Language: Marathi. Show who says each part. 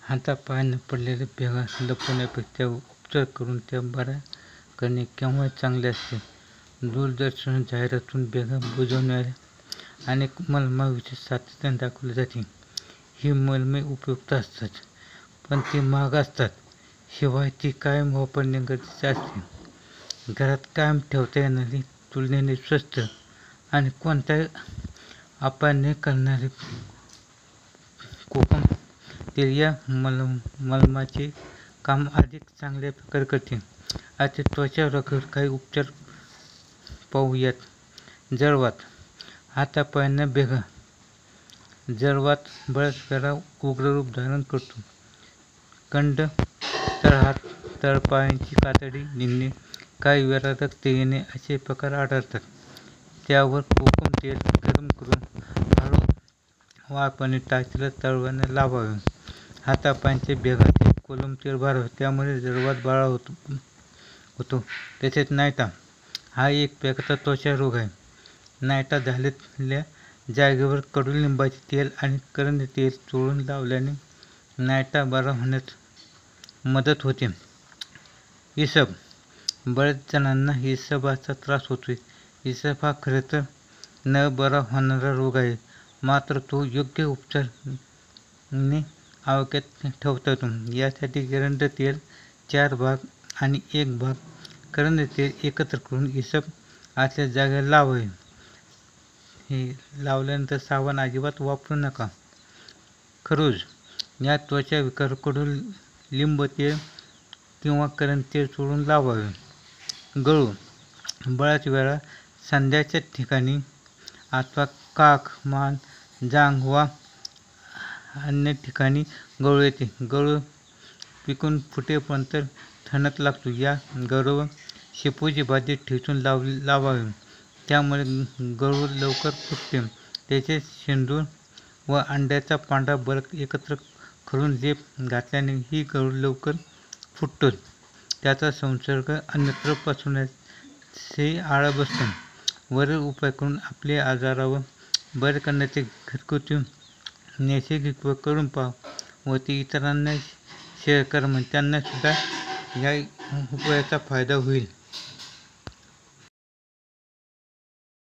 Speaker 1: हातापायाने पडलेल्या भेगा लपवण्यापेक्षा उपचार करून त्या बऱ्या करणे केव्हा चांगले असते. दूरदर्शन जाहिरातून भेगा बुजवणाऱ्या अनेक मलमाविषयी सातत्याने दाखवले जाते. ही मलमे उपयुक्त असतात, पण ती महाग असतात. शिवाय ती कायम वापरणे गरजेचे असते. घरात कायम ठेवता येणारी, तुलनेने स्वस्त आणि कोणत्याही अपाय न करणारे कोकम तेल या मलमाचे काम अधिक चांगल्या प्रकारे करते. आता त्वचा रोगावर काही उपचार पाहूयात. जळवात. हातापायांना भेगा. जळवात बऱ्याच वेळा उग्र रूप धारण करतो. कंड, तळहात, तळपायांची कातडी निघणे, काही वेळा रक्त येणे असे प्रकार आढळतात. त्यावर कोकम तेल गरम करून हळूवारपणे टाचेला तळव्याने लावावे. हातापायांच्या भेगात हे कोलम तेल भरावे, त्यामुळे जळवात बरा होतो. तसेच नायटा हा एक प्रकारचा त्वचा रोग आहे. नायटा झालेल्या जागेवर कडुलिंबाचे तेल आणि करंजी तेल चोळून लावल्याने नायटा बरा होण्यास मदत होते. इसब. बऱ्याच जणांना इसबाचा त्रास होतो. इसब हा खरे तर न बरा होणारा रोग आहे, मात्र तो योग्य उपचाराने आटोक्यात ठेवता येतो. यासाठी एरंड तेल 4 भाग आणि 1 भाग करंजी तेल एकत्र करून इसब असलेल्या जागेला लावावे. हे लावल्यानंतर साबण अजिबात वापरू नका. खरूज. या त्वचा विकारावर कडुलिंब तेल किंवा करंजी तेल चोळून लावावे. गळू. बऱ्याच वेळा सांध्याच्या ठिकाणी अथवा काख, मान, जांघ वा अन्य ठिकाणी गळू येते. गळू पिकून फुटेपर्यंत ठणक लागतो. या गळूवर शेपूची भाजी ठेचून लावावी. त्यामुळे गळू लवकर फुटते. तसेच शेंदूर व अंड्याचा पांढरा बर्क एकत्र करून लेप घातल्याने ही गळू लवकर फुटतो. त्याचा संसर्ग अन्यत्र पसरण्यासही आळा बसतो. वरील उपाय करून आपल्या आजारावर बरे करण्याचे घरगुती नैसर्गिक उपाय करून पहा व ते इतरांना शेअर करा, म्हणजे त्यांना सुद्धा या उपायाचा फायदा होईल.